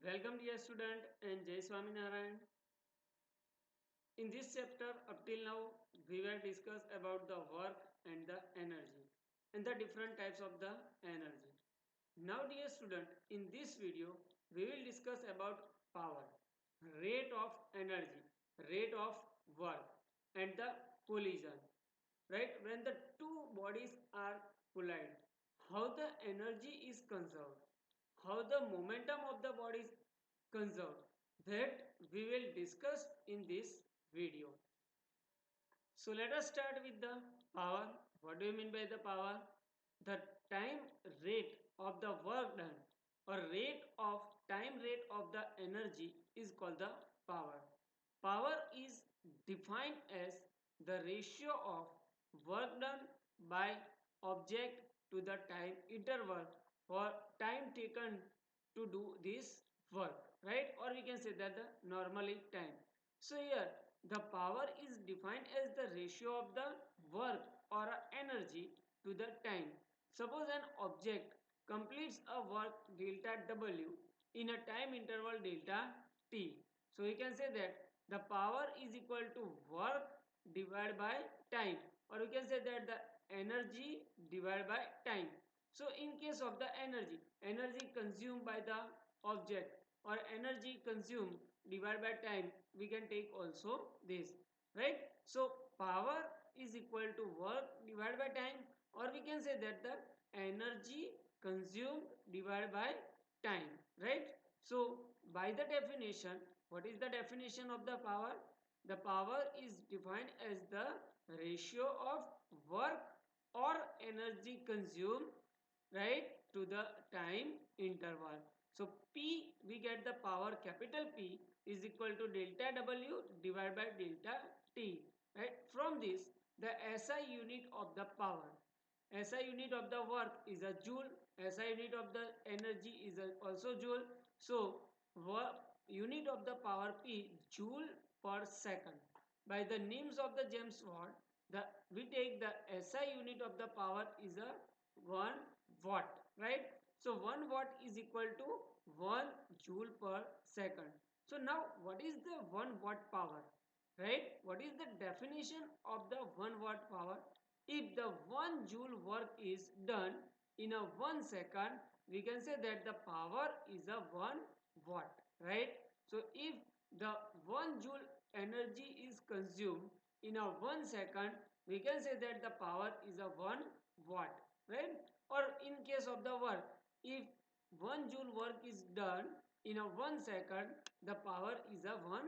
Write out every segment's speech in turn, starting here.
Welcome dear student and Jai Swaminarayan. In this chapter up till now we will discuss about the work and the energy and the different types of the energy. Now dear student, in this video we will discuss about power, rate of energy, rate of work and the collision. Right, when the two bodies are collide, how the energy is conserved, how the momentum of the body is conserved, that we will discuss in this video. So let us start with the power. What do you mean by the power? The time rate of the work done or rate of time rate of the energy is called the power. Power is defined as the ratio of work done by object to the time interval or time taken to do this work, right? Or we can say that the normally time. So here the power is defined as the ratio of the work or energy to the time. Suppose an object completes a work delta W in a time interval delta T. So we can say that the power is equal to work divided by time, or we can say that the energy divided by time. So in case of the energy consumed by the object or energy consumed divided by time, we can take also this, right? So power is equal to work divided by time, or we can say that the energy consumed divided by time, right? So by the definition, what is the definition of the power? The power is defined as the ratio of work or energy consumed, right, to the time interval. So P, we get the power capital P is equal to delta W divided by delta T, right? From this, the SI unit of the power, SI unit of the work is a joule, SI unit of the energy is also joule. So work unit of the power P, joule per second. By the names of the James Watt, we take the SI unit of the power is a 1 watt, right? So 1 watt is equal to 1 joule per second. So now what is the 1 watt power, right? What is the definition of the 1 watt power? If the 1 joule work is done in a 1 second, we can say that the power is a 1 watt, right? So if the 1 joule energy is consumed in a 1 second, we can say that the power is a 1 watt, right? Or in case of the work, if 1 joule work is done in a 1 second, the power is a 1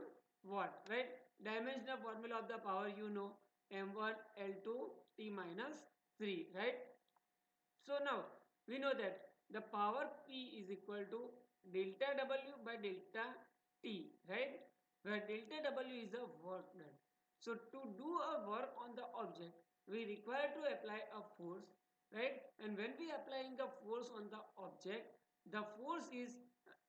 watt, right? Dimensional formula of the power you know, m1 L2 T minus 3, right? So now we know that the power P is equal to delta W by delta T, right? Where delta W is the work done. So to do a work on the object, we require to apply a force, right? And when we applying the force on the object, the force is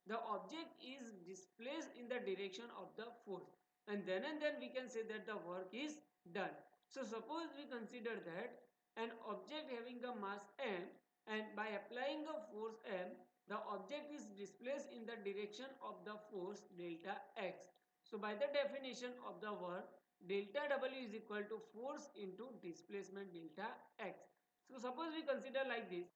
the object is displaced in the direction of the force, and then we can say that the work is done. So suppose we consider that an object having a mass m, and by applying a force m, the object is displaced in the direction of the force delta x. So by the definition of the work, delta w is equal to force into displacement delta x. So suppose we consider like this.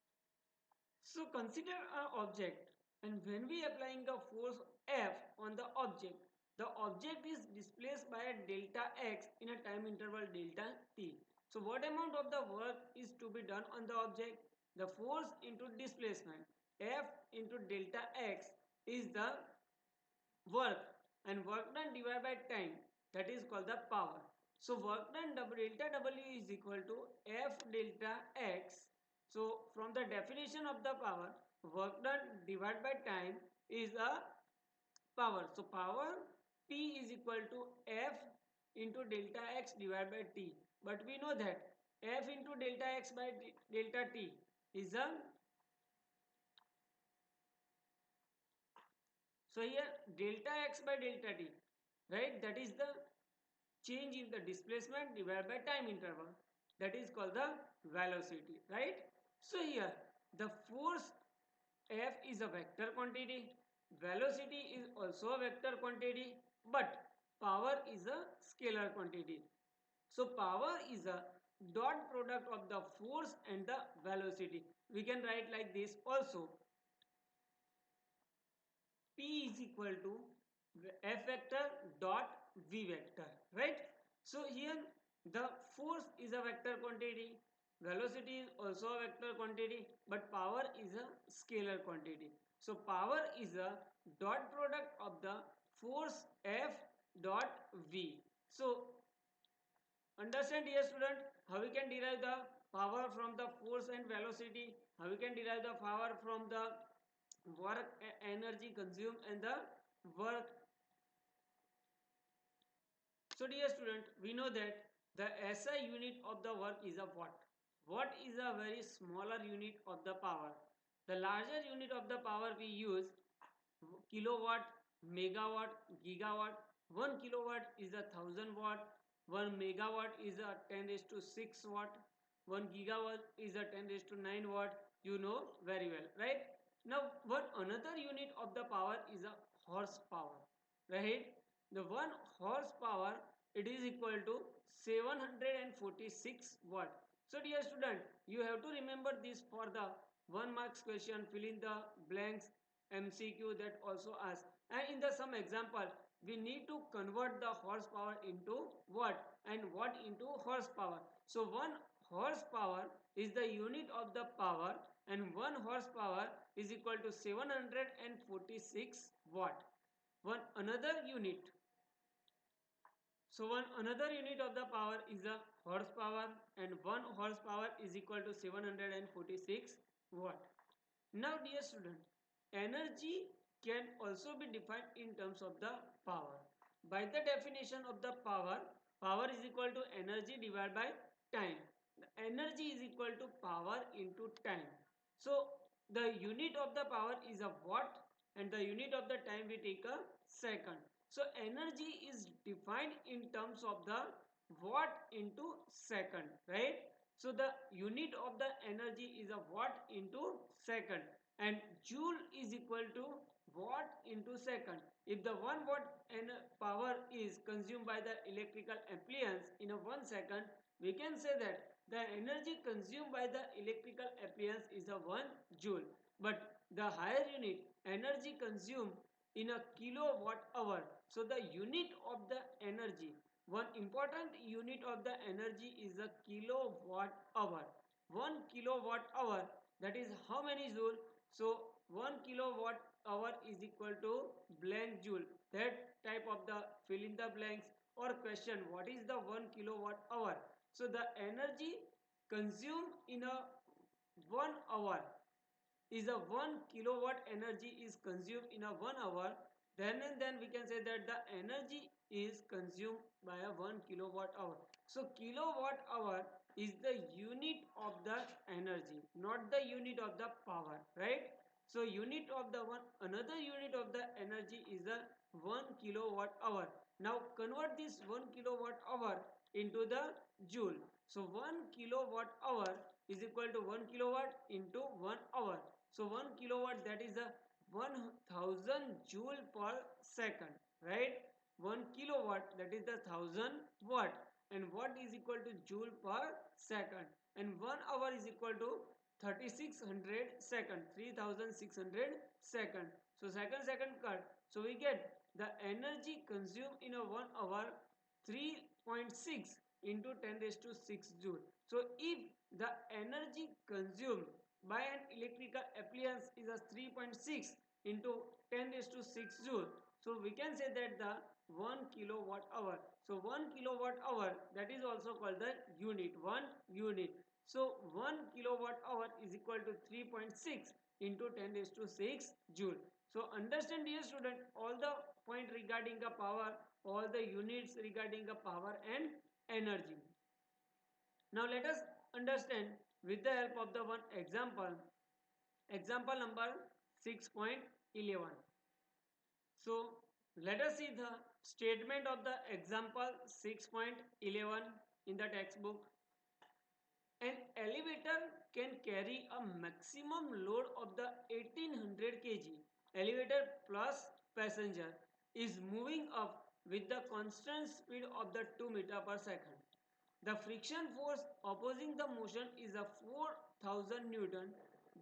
So consider an object, and when we applying a force F on the object is displaced by a delta x in a time interval delta t. So what amount of the work is to be done on the object? The force into displacement F into delta x is the work, and work done divided by time, that is called the power. So work done delta W is equal to F delta X. So from the definition of the power, work done divided by time is a power. So power P is equal to F into delta X divided by T. But we know that F into delta X by delta T is a, so here delta X by delta T, right? That is the change in the displacement divided by time interval, that is called the velocity, right? So here the force F is a vector quantity, velocity is also a vector quantity, but power is a scalar quantity. So power is a dot product of the force and the velocity. We can write like this also. P is equal to F vector dot V vector, right? So here the force is a vector quantity, velocity is also a vector quantity, but power is a scalar quantity. So power is a dot product of the force F dot V. So understand, dear student, how we can derive the power from the force and velocity, how we can derive the power from the work energy consumed and the work. So dear student, we know that the SI unit of the work is a watt. Watt is a very smaller unit of the power. The larger unit of the power we use kilowatt, megawatt, gigawatt. 1 kilowatt is a 1000 watt. 1 megawatt is a 10 raised to 6 watt. 1 gigawatt is a 10 raised to 9 watt. You know very well, right? Now, one another unit of the power is a horsepower, right? The 1 horsepower, it is equal to 746 watt. So dear student, you have to remember this for the 1 marks question. Fill in the blanks. MCQ that also asks, and in the some example we need to convert the horsepower into watt and watt into horsepower. So 1 horsepower is the unit of the power, and 1 horsepower is equal to 746 watt. One another unit, so one another unit of the power is a horsepower, and 1 horsepower is equal to 746 watt. Now dear student, energy can also be defined in terms of the power. By the definition of the power, power is equal to energy divided by time. The energy is equal to power into time. So the unit of the power is a watt, and the unit of the time we take a second. So energy is defined in terms of the watt into second, right? So the unit of the energy is a watt into second, and joule is equal to watt into second. If the 1 watt power is consumed by the electrical appliance in a 1 second, we can say that the energy consumed by the electrical appliance is a 1 joule. But the higher unit, energy consumed in a kilowatt hour. So the unit of the energy, one important unit of the energy is a kilowatt hour. 1 kilowatt hour, that is how many joule? So 1 kilowatt hour is equal to blank joule. That type of the fill in the blanks or question, what is the 1 kilowatt hour? So the energy consumed in a 1 hour is a 1 kilowatt energy is consumed in a 1 hour. Then and then we can say that the energy is consumed by a 1 kilowatt hour. So kilowatt hour is the unit of the energy, not the unit of the power, right? So unit of the one, another unit of the energy is a 1 kilowatt hour. Now convert this 1 kilowatt hour into the joule. So 1 kilowatt hour is equal to 1 kilowatt into 1 hour. So 1 kilowatt, that is a 1000 joule per second, right? 1 kilowatt, that is the 1000 watt, and watt is equal to joule per second, and 1 hour is equal to 3600 second, 3600 second. So second cut. So we get the energy consumed in a 1 hour 3.6 into 10 raised to 6 joule. So if the energy consumed by an electrical appliance is a 3.6 into 10 raised to 6 joule, so we can say that the 1 kilowatt hour. So 1 kilowatt hour, that is also called the unit, 1 unit. So 1 kilowatt hour is equal to 3.6 into 10 raised to 6 joule. So understand, dear student, all the point regarding the power, all the units regarding the power and energy. Now let us understand with the help of the one example. Example number 6.11. So let us see the statement of the example 6.11 in the textbook. An elevator can carry a maximum load of the 1800 kg elevator plus passenger is moving up with the constant speed of the 2 meter per second. The friction force opposing the motion is a 4000 Newton.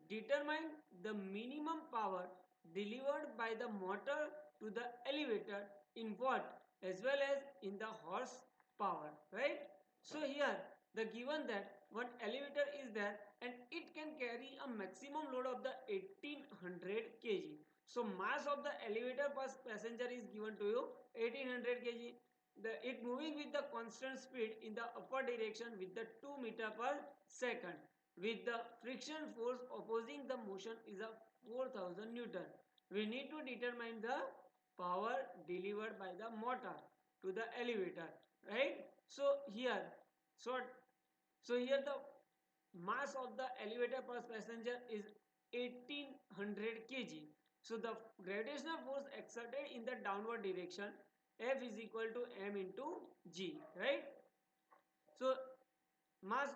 Determine the minimum power delivered by the motor to the elevator in watt as well as in the horsepower, right? So here the given that one elevator is there and it can carry a maximum load of the 1800 kg. So mass of the elevator per passenger is given to you 1800 kg. It moving with the constant speed in the upper direction with the 2 meter per second with the friction force opposing the motion is a 4000 Newton. We need to determine the power delivered by the motor to the elevator, right? So here, so here the mass of the elevator per passenger is 1800 kg. So the gravitational force exerted in the downward direction F is equal to m into g, right? So mass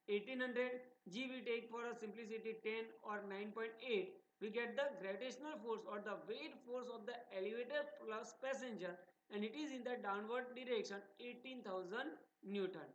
1800, g we take for a simplicity 10 or 9.8. We get the gravitational force or the weight force of the elevator plus passenger and it is in the downward direction 18,000 Newton.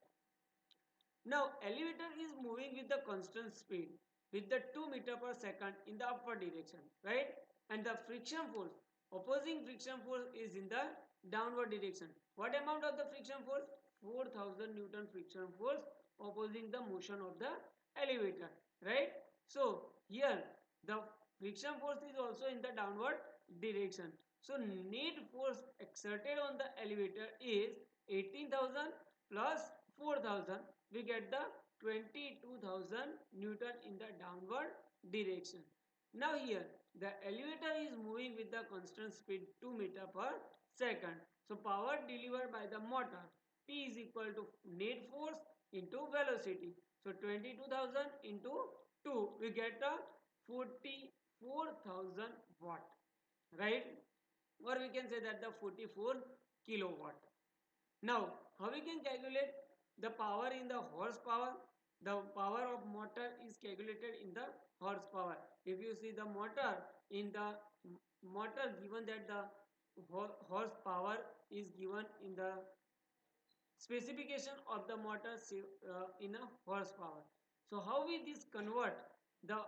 Now elevator is moving with the constant speed with the 2 meter per second in the upward direction, right? And the friction force, opposing friction force is in the downward direction. What amount of the friction force? 4000 Newton friction force opposing the motion of the elevator, right? So here the friction force is also in the downward direction. So net force exerted on the elevator is 18,000 plus 4000. We get the 22,000 Newton in the downward direction. Now here the elevator is moving with the constant speed 2 meter per second. So power delivered by the motor P is equal to net force into velocity. So 22,000 into 2 we get a 44,000 watt, right? Or we can say that the 44 kilowatt. Now how we can calculate the power in the horsepower? The power of motor is calculated in the horsepower. If you see the motor in the motor given that the horsepower is given in the specification of the motor in a horsepower. So how we this convert the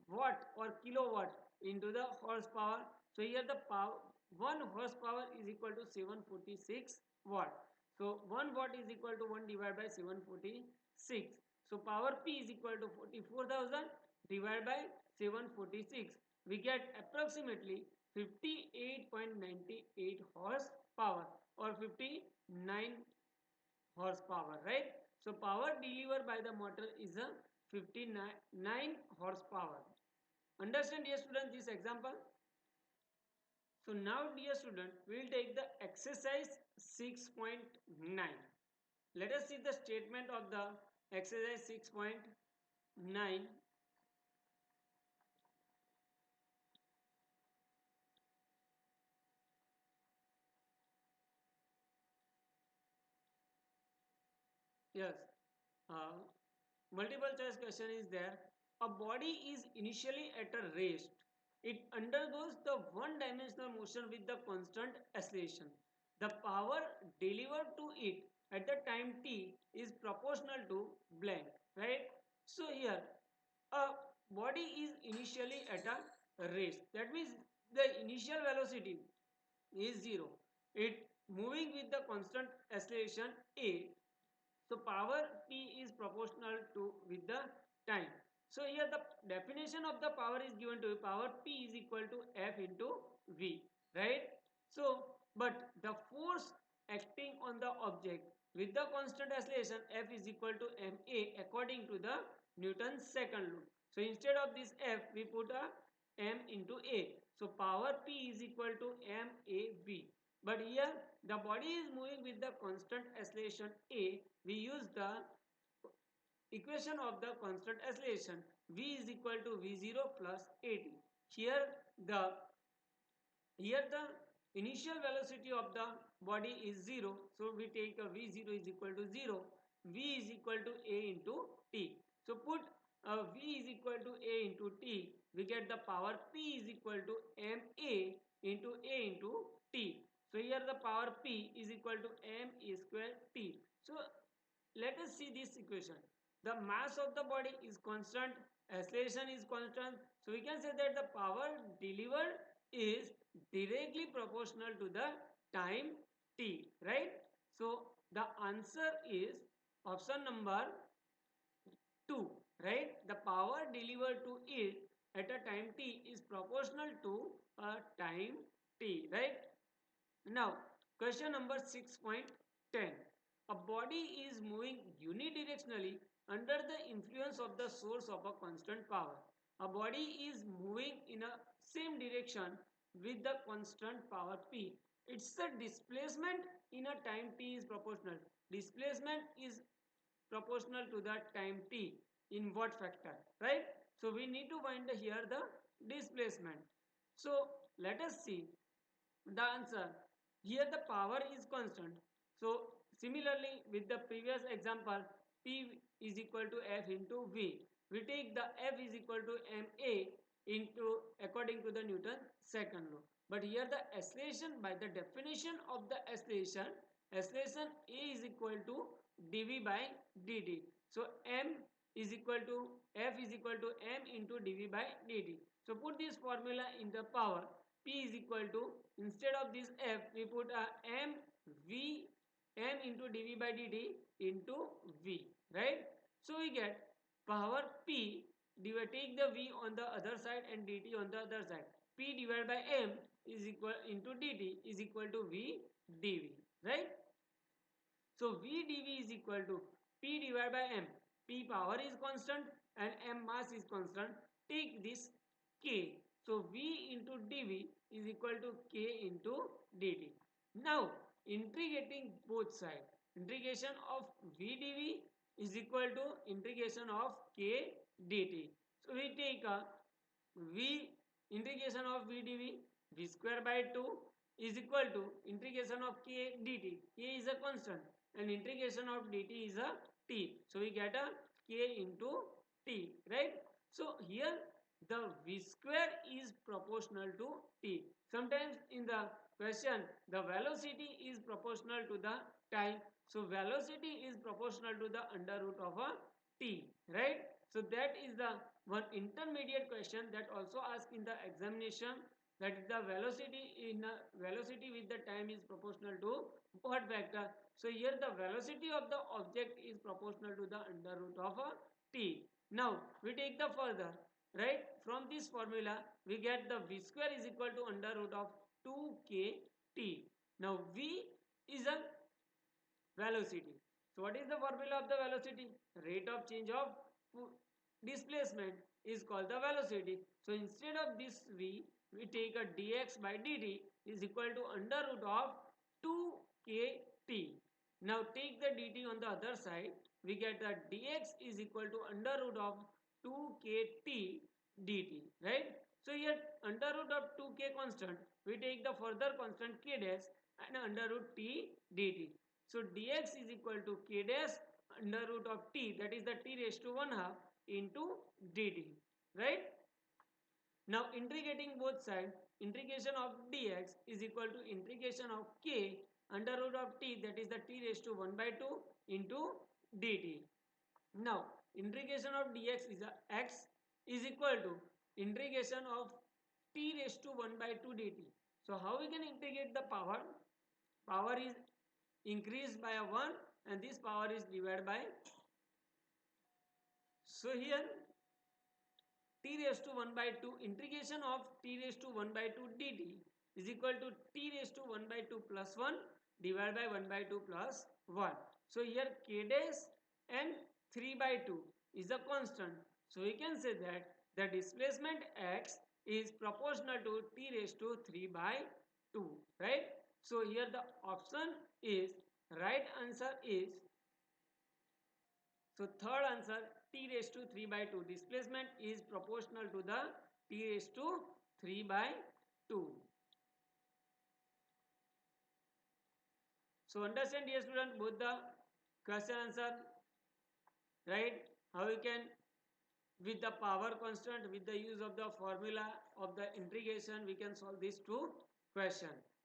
watt or kilowatt into the horsepower? So here the power 1 horsepower is equal to 746 watt. So 1 watt is equal to 1 divided by 746. So power P is equal to 44,000 divided by 746. We get approximately 58.98 horsepower or 59 horsepower, right? So power delivered by the motor is a 59 horsepower. Understand, dear student, this example? So now, dear student, we will take the exercise 6.9. Let us see the statement of the exercise 6.9. Yes, uh, multiple choice question is there. A body is initially at a rest. It undergoes the one-dimensional motion with the constant acceleration. The power delivered to it at the time t is proportional to blank, right? So here a body is initially at a rest. That means the initial velocity is 0. It moving with the constant acceleration a, so power P is proportional to with the time. So here the definition of the power is given to power P is equal to F into V, right? So but the force acting on the object with the constant acceleration F is equal to ma according to the Newton's second law. So instead of this F we put a m into a. So power P is equal to mav. But here the body is moving with the constant acceleration a. We use the equation of the constant acceleration v is equal to v0 plus at. Here the initial velocity of the body is 0. So we take a v0 is equal to 0. V is equal to a into t. So put v is equal to a into t. we get the power P is equal to ma into a into t. So here the power P is equal to m a square t. So let us see this equation. The mass of the body is constant, acceleration is constant. So we can say that the power delivered is directly proportional to the time t, right? So the answer is option number 2, right? The power delivered to it at a time t is proportional to a time t, right? Now, question number 6.10. A body is moving unidirectionally under the influence of the source of a constant power. A body is moving in a same direction with the constant power P. It's the displacement in a time t is proportional. Displacement is proportional to the time t in what factor, right? So we need to find here the displacement. So let us see the answer. Here the power is constant. So similarly with the previous example, P is equal to F into V. We take the F is equal to ma into according to the Newton second law. But here the acceleration, by the definition of the acceleration A is equal to dv by dt. So m is equal to F is equal to m into dv by dt. So put this formula in the power. P is equal to, instead of this F we put a m into dv by dt into V, right? So we get power P divided, take the V on the other side and dt on the other side. P divided by m is equal into dt is equal to V dv, right? So V dv is equal to P divided by m. P power is constant and m mass is constant. Take this K. So V into dv is equal to K into dt. Now integrating both sides. Integration of V dv is equal to integration of K dt. So we take a V integration of V dv, V square by 2 is equal to integration of K dt. K is a constant and integration of dt is a t. So we get a K into t, right? So here the V square is proportional to t. Sometimes in the question the velocity is proportional to the time. So velocity is proportional to the under root of a t, right? So that is the one intermediate question that also asked in the examination, that is the velocity with the time is proportional to what vector. So here the velocity of the object is proportional to the under root of a t. Now we take the further, right? From this formula we get the v square is equal to under root of 2kt. Now v is a velocity. So what is the formula of the velocity? Rate of change of displacement is called the velocity. So instead of this v, we take a dx by dt is equal to under root of 2kt. Now take the dt on the other side, we get that dx is equal to under root of 2kt dt, right? So here under root of 2k constant, we take the further constant k dash and under root t dt. So dx is equal to k dash under root of t, that is the t raised to 1 half into dt, right? Now integrating both sides, integration of dx is equal to integration of k under root of t, that is the t raised to 1 by 2 into dt. Now integration of dx is a x is equal to integration of t raised to 1 by 2 dt. So how we can integrate the power? Power is increased by a 1 and this power is divided by. So here t raised to 1 by 2 integration of t raised to 1 by 2 dt is equal to t raised to 1 by 2 plus 1 divided by 1 by 2 plus 1. So here k dash and 3 by 2 is a constant. So we can say that the displacement x is proportional to t raised to 3 by 2, right? So here the option is, right answer is, so third answer, t raised to 3 by 2 displacement is proportional to the t raised to 3 by 2. So understand dear student both the question answer, right? How you can with the power constant, with the use of the formula of the integration, we can solve these two questions.